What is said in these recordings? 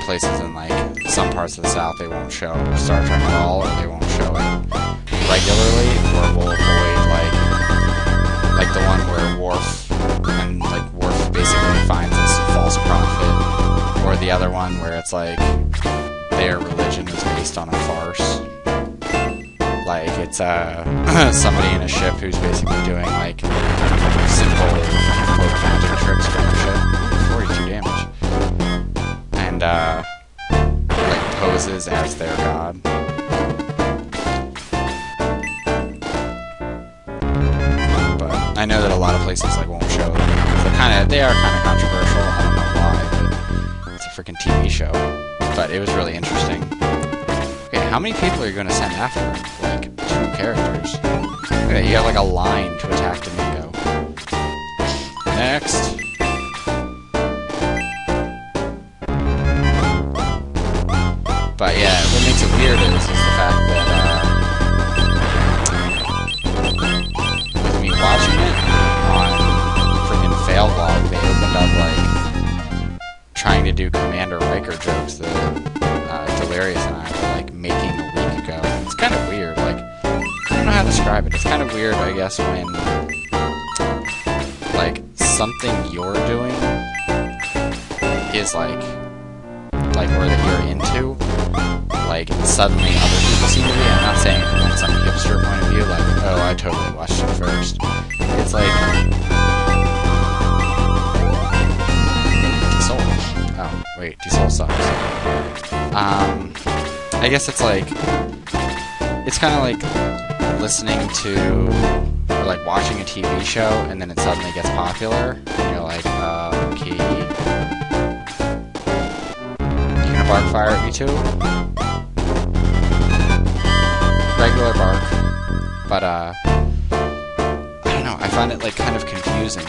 places in like some parts of the South they won't show Star Trek at all, or they won't show it regularly, or will avoid like the one where Worf basically finds this false prophet, or the other one where it's like their religion is based on a farce. Like it's somebody in a ship who's basically doing like simple quote magic tricks from the ship. 42 damage. And like poses as their god. But I know that a lot of places like won't show them. They are kind of controversial. I don't know why, but it's a freaking TV show. But it was really interesting. Okay, how many people are you going to send after him? Like 2 characters. Okay, you have like a line to attack Domingo. Next. But yeah, what makes it weird is the fact that with me watching it on freaking Failblog, they opened up like trying to do Commander Riker jokes that Delirious and I were like making a week ago. It's kind of weird. Like I don't know how to describe it. It's kind of weird, I guess, when like something you're doing is like or that you're into. Like, suddenly other people seem to be. I'm not saying from like some hipster point of view, like, oh, I totally watched it first. It's like T-Soul. Oh, wait, T-Soul sucks. I guess it's like, it's kind of like listening to, or like watching a TV show, and then it suddenly gets popular, and you're like, okay. You gonna bark fire at me too? Regular bark, but I don't know, I find it like kind of confusing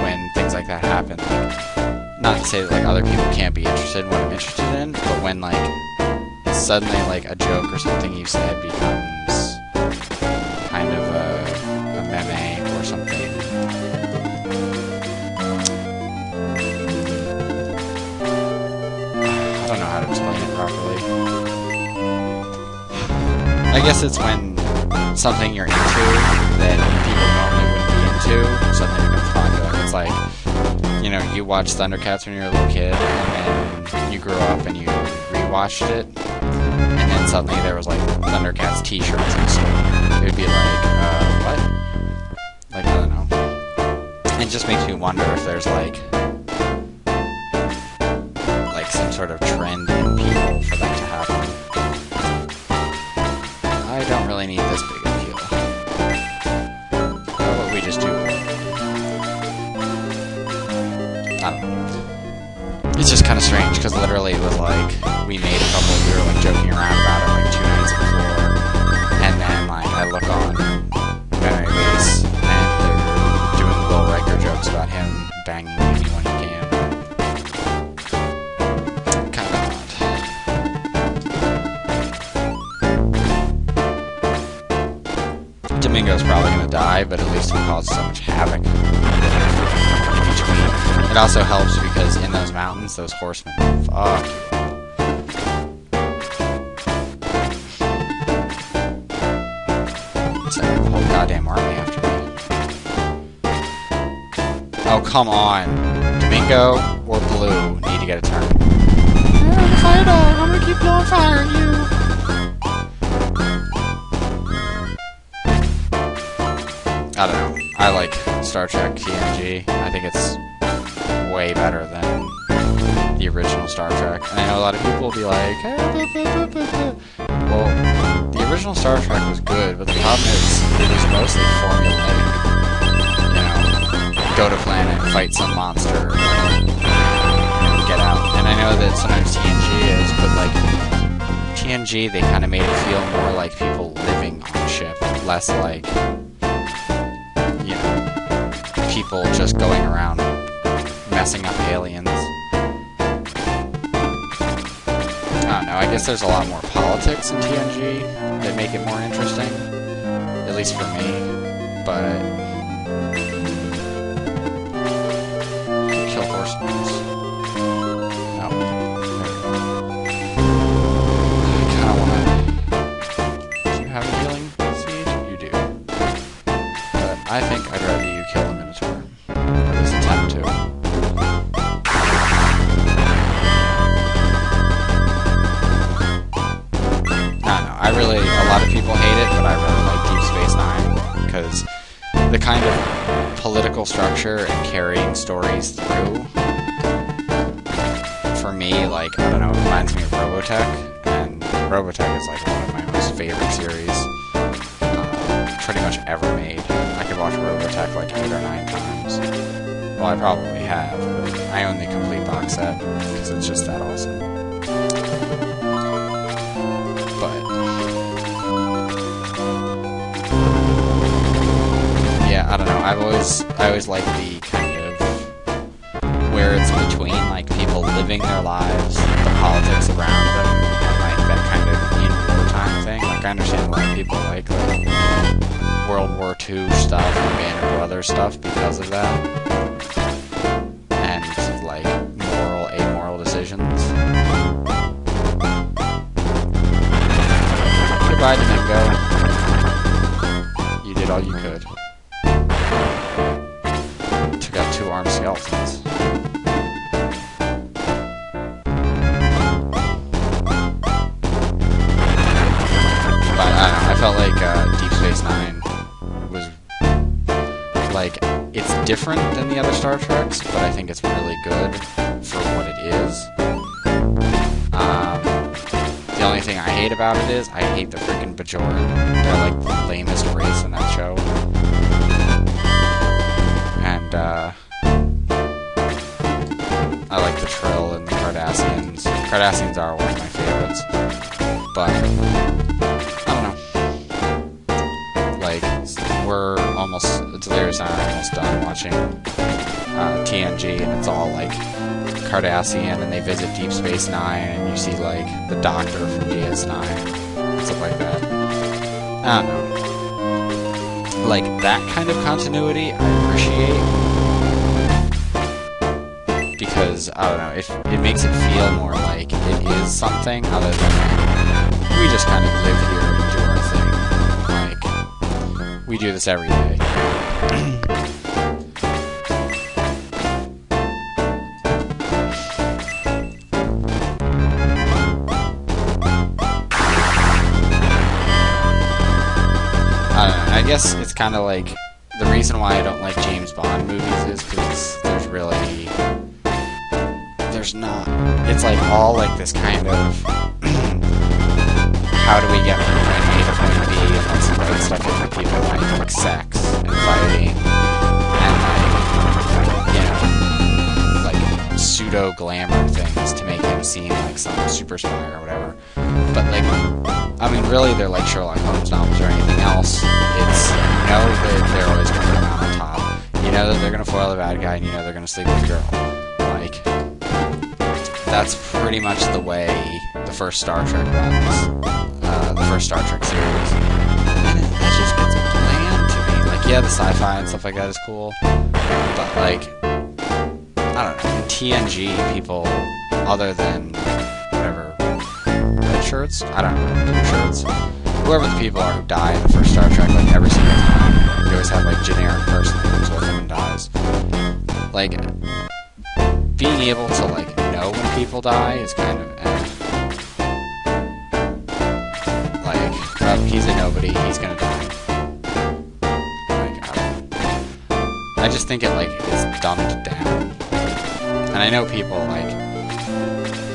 when things like that happen. Like, not to say that like other people can't be interested in what I'm interested in, but when like suddenly like a joke or something you said becomes kind of a meme or something. I don't know how to explain it properly. I guess it's when something you're into that people normally wouldn't be into suddenly becomes popular. It's like, you know, you watched Thundercats when you were a little kid, and then you grew up and you rewatched it, and then suddenly there was like Thundercats t-shirts in the store. It would be like, what? Like, I don't know. It just makes me wonder if there's like some sort of trend in people for that to happen. I don't really need this big of a deal. How about we just do it? I don't know. It's just kind of strange, because literally it was like, we were like joking around about it like 2 nights before, and then like I look on Memory Base, and they're doing Will Riker jokes about him banging me when he can. Kind of odd. Domingo's probably gonna die, but at least he caused so much havoc in between. It also helps because in those mountains, those horsemen, fuck you. It's like the whole goddamn army after me. Oh, come on. Domingo or Blue need to get a turn. I'm gonna keep blowing fire at you. I don't know. I like Star Trek TNG. I think it's way better than the original Star Trek. And I know a lot of people will be like, well, the original Star Trek was good, but the problem is it was mostly formulaic. You know, go to planet, fight some monster, and get out. And I know that sometimes TNG is, but like TNG, they kind of made it feel more like people living on a ship, less like, you know, people just going around messing up aliens. I don't know, I guess there's a lot more politics in TNG that make it more interesting. At least for me. But kill horsemen. No. kind of political structure and carrying stories through, for me, like, I don't know, it reminds me of Robotech, and Robotech is like one of my most favorite series pretty much ever made. I could watch Robotech like 8 or 9 times. Well, I probably have. I own the complete box set because it's just that awesome. But yeah, I don't know. I always like the kind of where it's between like people living their lives, the politics around them, and like that kind of in wartime thing. Like I understand why people like World War II stuff and Band of Brothers stuff because of that. And like moral, amoral decisions. Goodbye, Domingo. You did all you could. Took out 2 armed skeletons. But I don't know, I felt like Deep Space Nine was like, it's different than the other Star Treks, but I think it's really good for what it is. The only thing I hate about it is I hate the freaking Bajoran. They're like the lamest race in that show. And I like the Trill and the Cardassians. Cardassians are one of my favorites. But like, we're almost, Delirious and I are almost done watching TNG, and it's all like Cardassian, and they visit Deep Space Nine, and you see like the Doctor from DS9, and stuff like that. I don't know. Like, that kind of continuity I appreciate, because, I don't know, it makes it feel more like it is something other than we just kind of live here and do our thing. We do this every day. I guess it's kind of like, the reason why I don't like James Bond movies is because there's not, it's like all like this kind of how do we get from point A to point B, and let's write stuff in for people like sex and fighting and like, you know, like pseudo glamour things to make him seem like some super spy or whatever. But like, I mean, really, they're like Sherlock Holmes novels or anything else. It's, you know that they're always going to come out on top. You know that they're going to foil the bad guy, and you know they're going to sleep with the girl. Like, that's pretty much the way the first Star Trek runs. The first Star Trek series. And that just gets bland to me. Like, yeah, the sci-fi and stuff like that is cool. But, like, I don't know. In TNG, people, other than, whatever, red shirts? I don't know, blue shirts? Whoever the people are who die in the first Star Trek, like, every single time, you always have, like, generic person who comes with them and dies. Like, being able to, like, know when people die is kind of he's a nobody, he's gonna die. Like, I just think it, like, is dumbed down. And I know people, like,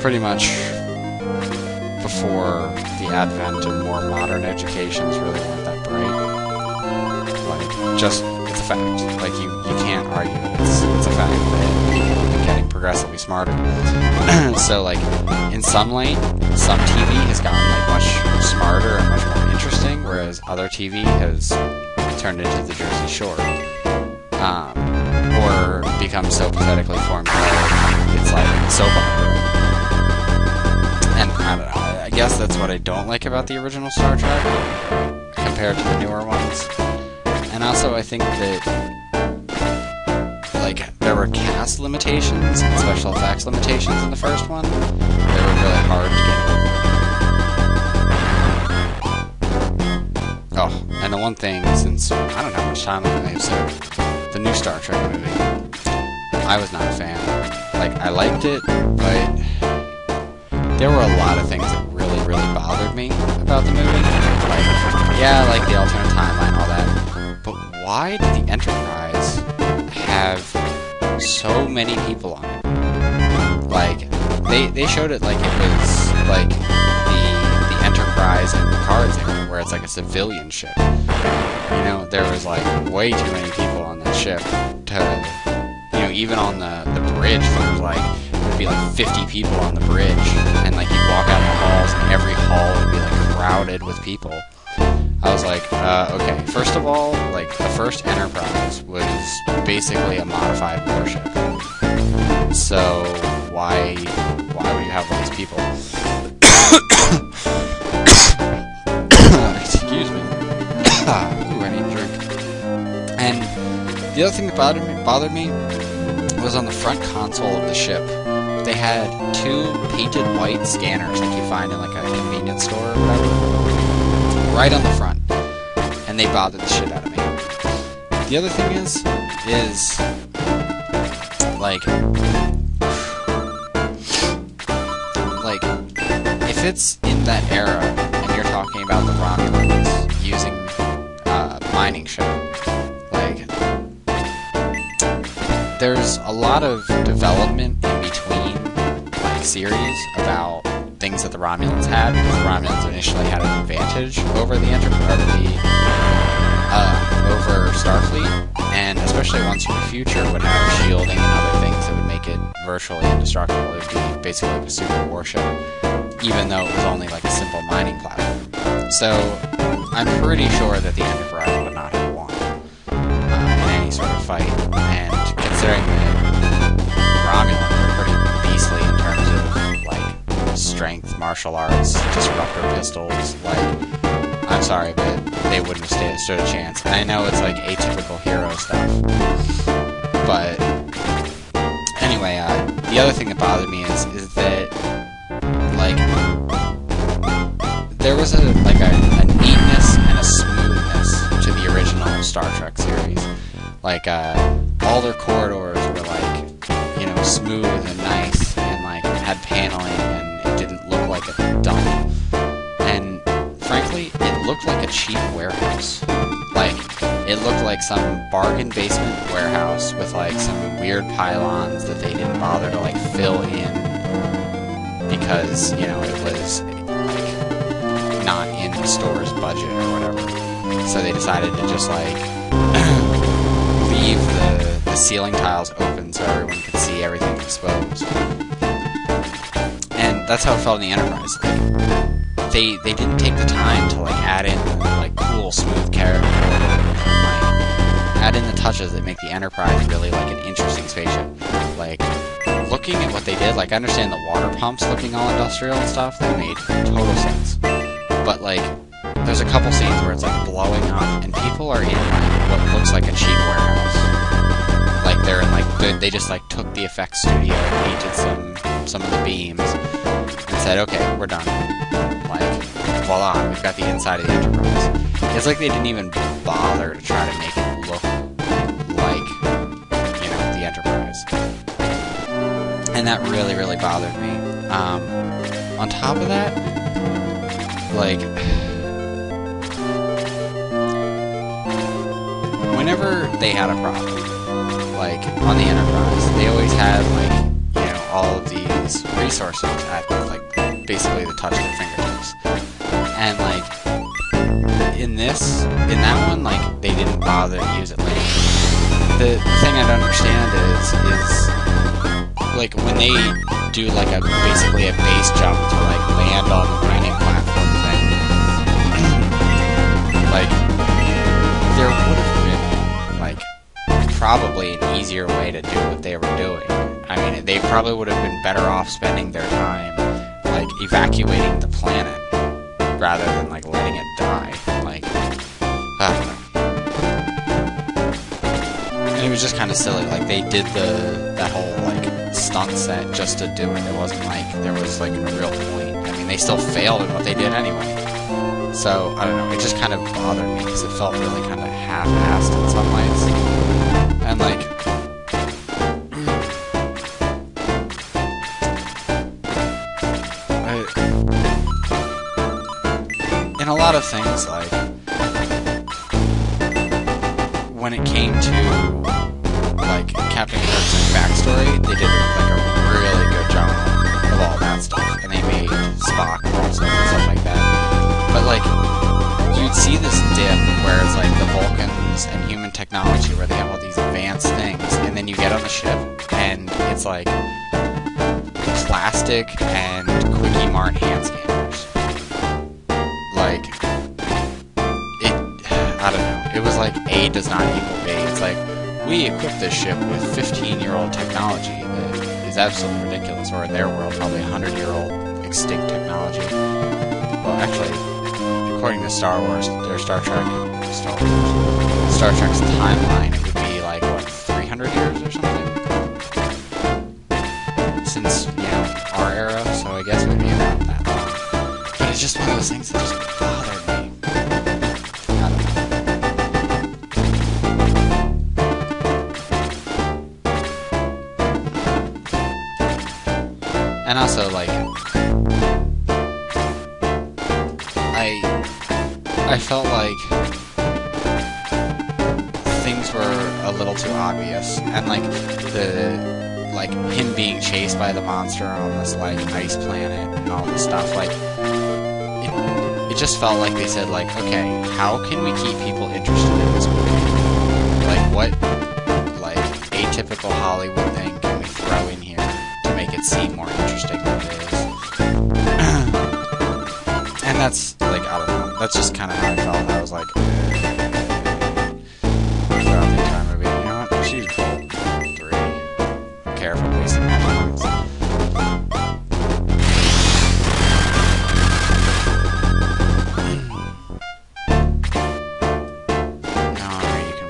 pretty much before the advent of more modern educations really weren't that bright. Like, just, it's a fact. Like, you can't argue it. It's a fact that people have been getting progressively smarter. So, like, in some lane, some TV has gotten, like, much smarter and much more interesting, whereas other TV has turned into the Jersey Shore. Or become so pathetically formulaic, it's like soap opera. And, I don't know, I guess that's what I don't like about the original Star Trek, compared to the newer ones. And also, I think that, like, there were cast limitations and special effects limitations in the first one. They were really hard to get over. Oh, and the one thing, since I don't have much time on the episode, the new Star Trek movie, I was not a fan. Like, I liked it, but there were a lot of things that really, really bothered me about the movie. Like, yeah, I like the alternate timeline, all that, but why did the Enterprise have so many people on it? Like, they showed it like it was like the Enterprise in Picard's era, where it's like a civilian ship. You know, there was like way too many people on that ship to, you know, even on the bridge, there's like, there'd be like 50 people on the bridge, and like you'd walk out in the halls, and every hall would be like crowded with people. I was like, okay, first of all, like, the first Enterprise was basically a modified warship. So, why would you have all these people? Excuse me. Ooh, I need a drink. And the other thing that bothered me was on the front console of the ship. They had 2 painted white scanners like you find in like a convenience store or whatever, right on the front, and they bothered the shit out of me. The other thing is like if it's in that era and you're talking about the Romulans using mining ship, like there's a lot of development in between like series about things that the Romulans had, because the Romulans initially had an advantage over the over Starfleet, and especially once in the future would have shielding and other things that would make it virtually indestructible. It would be basically like a super warship, even though it was only like a simple mining platform. So I'm pretty sure that the Enterprise would not have won in any sort of fight, and considering that Romulans are pretty beastly in terms of like strength, martial arts, disruptor pistols, like, I'm sorry, but they wouldn't have stood a chance. And I know it's like atypical hero stuff, but anyway, the other thing that bothered me is that like there was a neatness and a smoothness to the original Star Trek series. Like all their corridors were like, you know, smooth and nice, and like had paneling, and it didn't look like a dump. And frankly, it looked like a cheap warehouse. Like, it looked like some bargain basement warehouse with like some weird pylons that they didn't bother to like fill in because, you know, it was like not in the store's budget or whatever. So they decided to just like leave the ceiling tiles open so everyone could see everything exposed. And that's how it felt in the Enterprise. Like, they didn't take the time to like add in like cool, smooth character, like add in the touches that make the Enterprise really like an interesting spaceship. Like, looking at what they did, like, I understand the water pumps looking all industrial and stuff, that made total sense. But like, there's a couple scenes where it's like blowing up, and people are in like what looks like a cheap warehouse. Like, they're in like they just like took the effects studio, painted some of the beams, and said, okay, we're done. Like, voila, we've got the inside of the Enterprise. It's like they didn't even bother to try to make it look like, you know, the Enterprise. And that really, really bothered me. On top of that, like, whenever they had a problem, like, on the Enterprise, they always had, like, you know, all of these resources at, like, basically the touch of their fingertips. And, like, in that one, like, they didn't bother to use it later. The thing I don't understand is, like, when they do, like, basically a base jump to, like, land on the mining platform thing, like, there would have been, like, probably an easier way to do what they were doing. I mean, they probably would have been better off spending their time, like, evacuating the planet rather than, like, letting it die. Like, I don't know. And it was just kind of silly. Like, they did that whole, like, stunt set just to do it. It wasn't like there was, like, a real point. I mean, they still failed in what they did anyway. So, I don't know, it just kind of bothered me because it felt really kind of half-assed in some ways. And, like, in a lot of things, like, when it came to like Captain Kirk's backstory, they did like a really good job of all that stuff, and they made Spock also and stuff like that. But like, you'd see this dip where it's like the Vulcans and human technology, where they have all these advanced things, and then you get on the ship, and it's like plastic and Quickie Mart hand scanners. Like, I don't know. It was like A does not equal B. It's like, we equipped this ship with 15-year-old technology that is absolutely ridiculous, or in their world, probably 100-year-old extinct technology. Well, actually, according to Star Wars, or Star Trek's timeline, it would be like, what, 300 years or something? Since, you know, our era, so I guess it would be about that long. But it's just one of those things that just bothered me. And also, like, I felt like things were a little too obvious, and like him being chased by the monster on this like ice planet and all this stuff, like it just felt like they said like, okay, how can we keep people interested in this movie? Like, what like atypical Hollywood thing can we throw in here to make it seem more interesting than it is? And that's like, I don't know. That's just kind of how I felt. I was like, throughout the entire movie, you know what? She's cool. 3. Don't care if I'm wasting my points. No, you can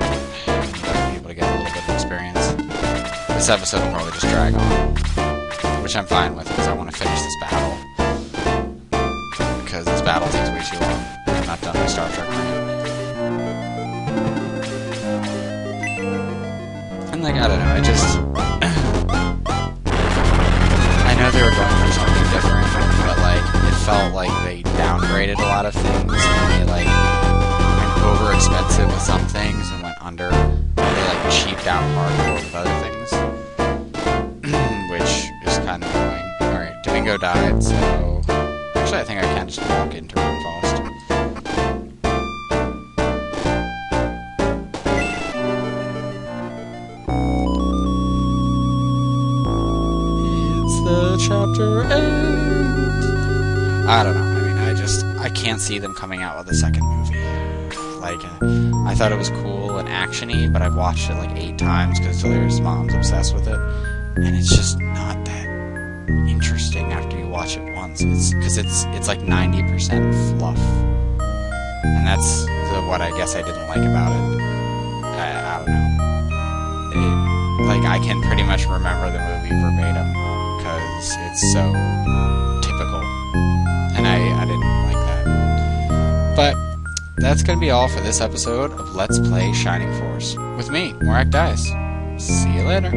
be able to get a little bit of experience. This episode will probably just drag on, which I'm fine with because I want to finish this battle. Because this battle takes way too long. I'm not done with Star Trek yet. And like, I don't know, I know they were going for something different, but like, it felt like they downgraded a lot of things, and they like went over expensive with some things and went under, and they like cheaped out hardcore with other things. Which is kind of annoying. Alright, Domingo died, so actually, I think I can just walk into Runfast. It's the chapter 8. I don't know. I mean, I can't see them coming out with a second movie. Like, I thought it was cool and actiony, but I've watched it like 8 times because Delirious Mom's obsessed with it, and it's just not that interesting after you watch it once. It's like 90% fluff, and that's what I guess I didn't like about it. I don't know. Like, I can pretty much remember the movie verbatim because it's so typical, and I didn't like that. But that's gonna be all for this episode of Let's Play Shining Force with me, Morak Dice. See you later.